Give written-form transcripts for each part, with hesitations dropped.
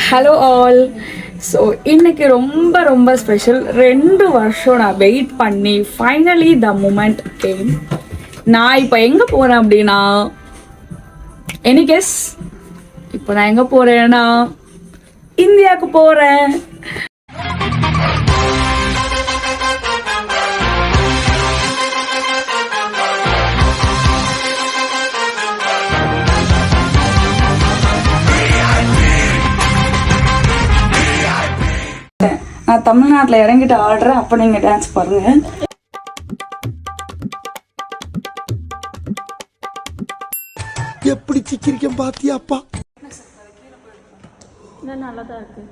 Hello all. So இன்னைக்கு ரொம்ப ரொம்ப ஸ்பெஷல். 2 வருஷம் நான் வெயிட் பண்ணி ஃபைனலி த மூமெண்ட் கேம். நான் இப்போ எங்கே போகிறேன் அப்படின்னா, எனி கெஸ்? இப்போ நான் எங்கே போகிறேன்னா இந்தியாவுக்கு போகிறேன். நான் தமிழ்நாட்டில் இறங்கிட்டு ஆடுறேன், அப்போ நீங்கள் டான்ஸ் பாருங்க. எப்படி சிக்கிரிக்கம் பாத்தியாப்பா? நல்லதா இருக்கு.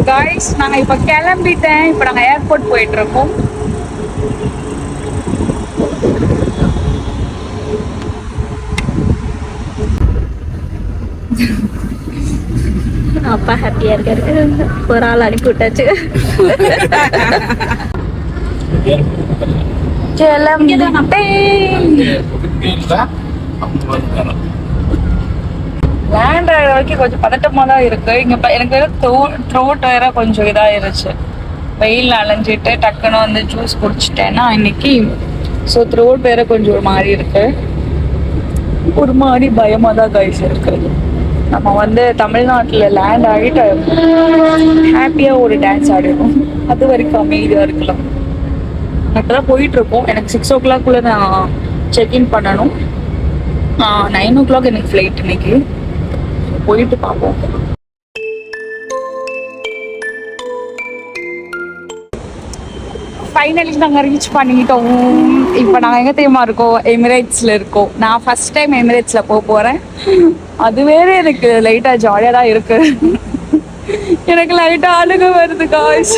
காய்ஸ், நாங்கள் இப்போ கிளம்பிட்டேன். இப்போ நாங்கள் ஏர்போர்ட் போயிட்டு இருக்கோம். அப்பா ஹாப்பியா இருக்காரு, ஒரு ஆள் அனுப்பி விட்டாச்சு. லேண்ட் ஆகிற வரைக்கும் கொஞ்சம் பதட்டமாக தான் இருக்கு. இங்கே எனக்கு வேற த்ரோட் வேற கொஞ்சம் இதாகிருச்சு. வெயில் அலைஞ்சிட்டு டக்குன்னு வந்து ஜூஸ் குடிச்சிட்டேன்னா இன்னைக்கு. ஸோ த்ரோட் வேற கொஞ்சம் ஒரு மாதிரி இருக்கு, ஒரு மாதிரி பயமாக தான் கைஸ் இருக்கு. நம்ம வந்து தமிழ்நாட்டில் லேண்ட் ஆகிட்டு ஹாப்பியாக ஒரு டான்ஸ் ஆடிடும், அது வரைக்கும் அமைதியாக இருக்கலாம். இப்போதான் போயிட்டு இருக்கோம். எனக்கு 6 o'clock நான் செக்இன் பண்ணணும். 9 o'clock எனக்கு ஃப்ளைட் இன்னைக்கு. போயிட்டு பார்ப்போம். ஃபைனலி நாங்கள் ரீச் பண்ணிட்டோம். இப்போ நாங்கள் எங்கே தெரியுமா இருக்கோம்? எமிரேட்ஸில் இருக்கோம். நான் ஃபர்ஸ்ட் டைம் எமிரேட்ஸில் போகிறேன். அது வேற எனக்கு லைட்டாக ஜாலியாக தான் இருக்கு. எனக்கு லைட்டாக அழுக வருது காய்ஸ்.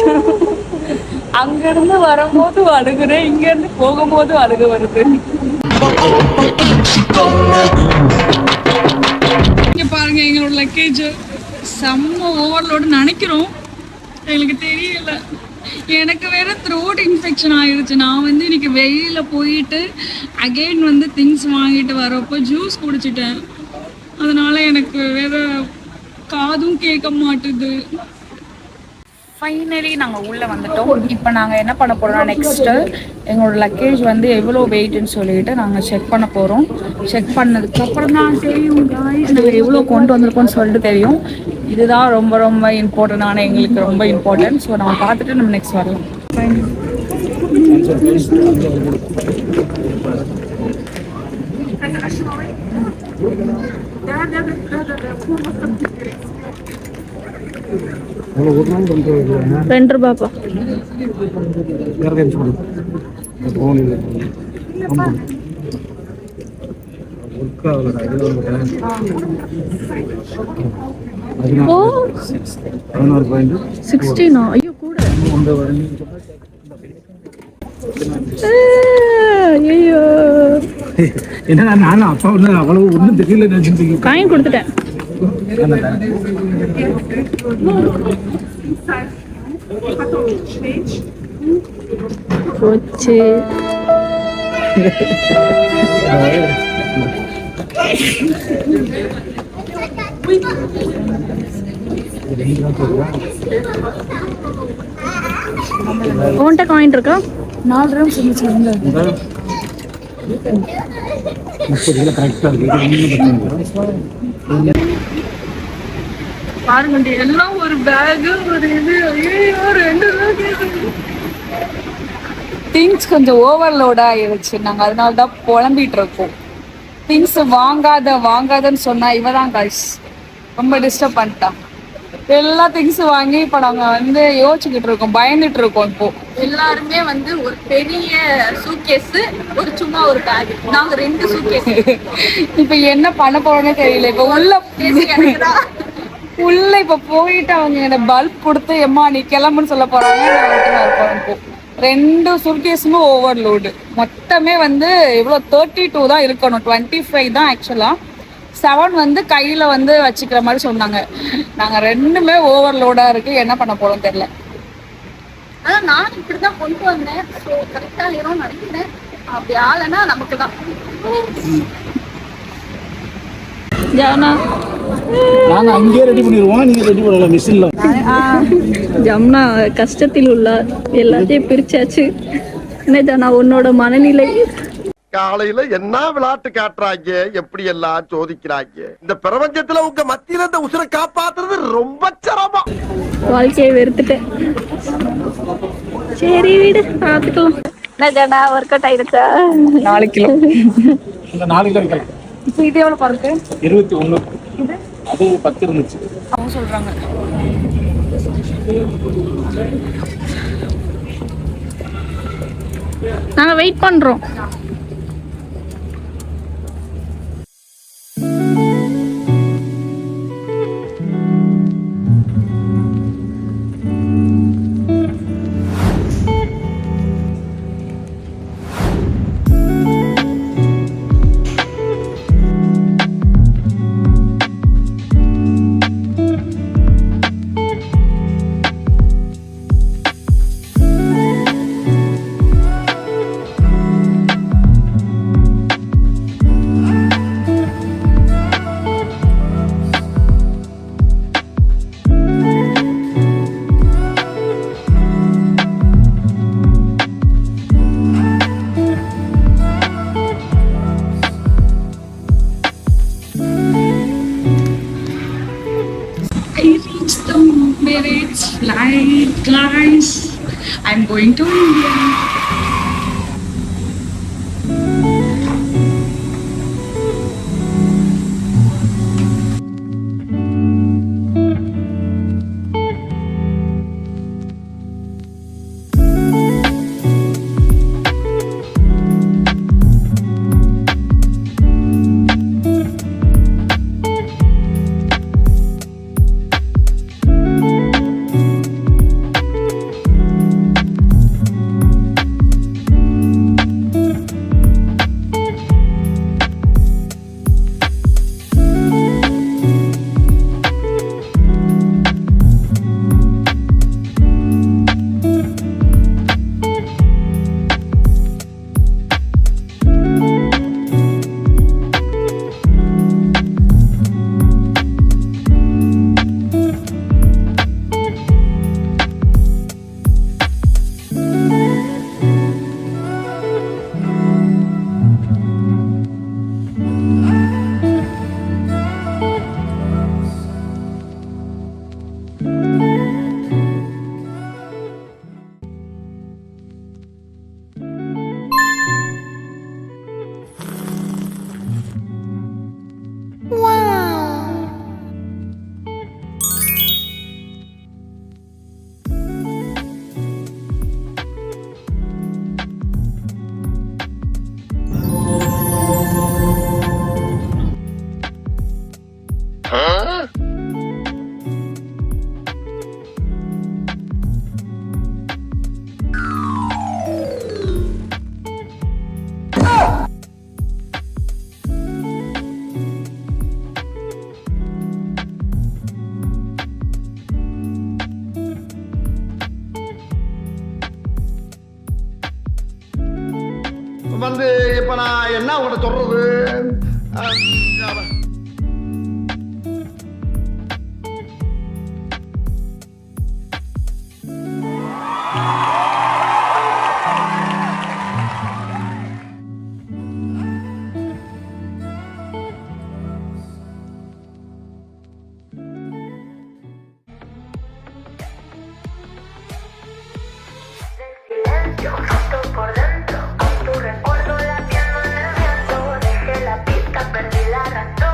அங்கேருந்து வரும்போது அழுகுறேன், இங்கேருந்து போகும்போது அழுக வருது. இங்கே பாருங்க, எங்களோட லக்கேஜ் செம்ம ஓவர்லோடு நினைக்கிறோம், எங்களுக்கு தெரியல. எனக்கு வேற த்ரோட் இன்ஃபெக்ஷன் ஆயிடுச்சு. நான் வந்து இன்னைக்கு வெயில போயிட்டு அகெயின் வந்து திங்ஸ் வாங்கிட்டு வரப்போ ஜூஸ் குடிச்சிட்டேன். அதனால எனக்கு வேற காதும் கேட்க மாட்டுது. ஃபைனலி நாங்கள் உள்ளே வந்துட்டோம். இப்போ நாங்கள் என்ன பண்ண போகிறோம்னா, நெக்ஸ்ட்டு எங்களோட லக்கேஜ் வந்து எவ்வளோ வெயிட்னு சொல்லிட்டு நாங்கள் செக் பண்ண போகிறோம். செக் பண்ணதுக்கப்புறம் தான் தெரியும் நாங்கள் எவ்வளோ கொண்டு வந்திருக்கோம்னு சொல்லிட்டு தெரியும். இதுதான் ரொம்ப ரொம்ப இம்பார்ட்டண்டான, எங்களுக்கு ரொம்ப இம்பார்ட்டன்ட். ஸோ நம்ம பார்த்துட்டு நம்ம நெக்ஸ்ட் வரலாம். ₹2 16. ஐயோ கூட. ஐயோ என்ன நானும் அப்பா ஒண்ணு அவ்வளவு ஒன்றும் தெரியல நினைச்சிட்டு காயின் கொடுத்துட்டேன். போச்சு. உன்கிட்ட காயின் இருக்கா? 4 ரூம் சொல்லிச்சுங்க. பாருங்க, எல்லாம் ஒரு பேகு, ஒரு இது. ஐயோ, 2 திங்ஸ் கொஞ்சம் ஓவர்லோட் ஆயிடுச்சு. நாங்கள் அதனால தான் புலம்பிட்டு இருக்கோம். திங்ஸ் வாங்காதன்னு சொன்னா இவ தான் காய்ஸ் ரொம்ப டிஸ்டர்ப் பண்ணிட்டான். எல்லா திங்ஸும் வாங்கி இப்போ நாங்கள் வந்து யோசிச்சுக்கிட்டு இருக்கோம், பயந்துட்டு இருக்கோம். இப்போ எல்லாருமே வந்து ஒரு பெரிய சூட்கேஸ், ஒரு சும்மா ஒரு பேக். நாங்க 2 சூட்கேஸ். இப்போ என்ன பண்ண போறோம்னே தெரியல. இப்போ உள்ள இப்போ போயிட்டு அவங்க என்ன பல்ப் கொடுத்து எம்மா நீ கிளம்புன்னு சொல்ல போறாங்க. இப்போ 2 சூட்கேஸுமே ஓவர்லோடு. மொத்தமே வந்து எவ்வளோ 32 தான் இருக்கணும், 25 தான் ஆக்சுவலாக. 7 வந்து கையில் வந்து வச்சுக்கிற மாதிரி சொன்னாங்க. நாங்கள் 2மே ஓவர்லோடாக இருக்குது, என்ன பண்ண போகிறோம் தெரியல. அதான் நான் இப்படி தான் கொண்டு வந்தேன். ஸோ கரெக்டாக ஏறோம்னு நினைக்கிறேன். அப்படி ஆளுன்னா நமக்கு தான். ஜமுனா நாங்க அங்கேயே ரெடி பண்ணிடுவோம், நீங்க ரெடி பண்ணலாம் மிஷின்ல. ஜமுனா கஷ்டத்தில் உள்ள எல்லாத்தையும் பிரிச்சாச்சு. என்ன ஜமுனா உன்னோட மனநிலை? காலையில என்ன விளையாட்டு காட்டுறாங்க, எப்படி எல்லாம் சோதிக்கிறாங்க. இந்த பிரபஞ்சத்துல உங்க மத்தியில இந்த உசுரை காப்பாத்துறது ரொம்ப சிரமம். வாழ்க்கையை வெறுத்துட்டேன். சரி வீடு பார்த்துக்கலாம். என்ன ஜனா ஒர்க் அவுட் ஆயிடுச்சா? 4 கிலோ. இந்த 4 கிலோ இருக்கலாம். இப்போ இது எவ்வளோ பருக்கு? 21. அது 10 இருந்துச்சு. அவங்க சொல்றாங்க. நாங்க வெயிட் பண்றோம். Flight, guys. I'm going to India. வந்து இப்ப நான் என்ன உங்கள்ட்ட சொல்றது? Por dentro, con tu recuerdo latiendo en el viento, dejé la pista, perdí la razón.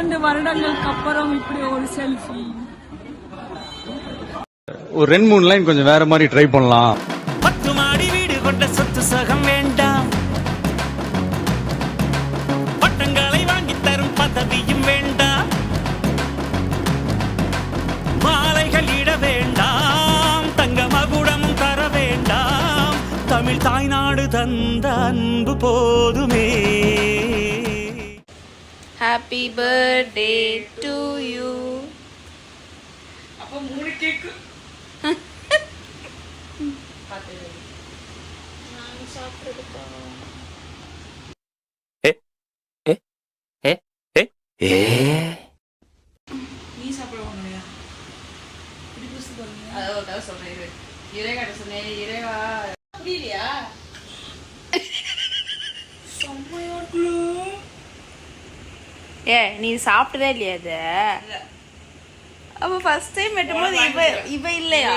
2 வருடங்களுக்கு அப்புறம் இப்படி ஒரு செல்ஃபி. ஒரு 2-3 லைன் கொஞ்சம் வேற மாதிரி ட்ரை பண்ணலாம். 10 மாடி வீடு கொண்ட சொத்து சகம் வேண்டாம், பட்டங்களை வாங்கி தரும் பதவியும் வேண்டாம், மாலைகள் இட வேண்டாம், தங்க மகுடமும் தர வேண்டாம், தமிழ் தாய்நாடு தந்த அன்பு போதுமே. Happy birthday to you. அப்போ 3 கேக். நான் சாப்பிடுறதுக்கா? நீ சாப்பிடுவாங்கயா? இப்படி புடிச்சு பாருங்க. அத சொல்றேன். இறைவா சொன்னேன். இறைவா புரியலையா? சம்மையாக்குல. நீ சாப்பிட்டதே இல்லையா அது? அப்ப ஃபர்ஸ்ட் டைம் வெட்டும்போது இவ இல்லையா?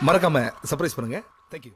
மறக்காம சர்ப்ரைஸ் பண்ணுங்க. தேங்க்யூ.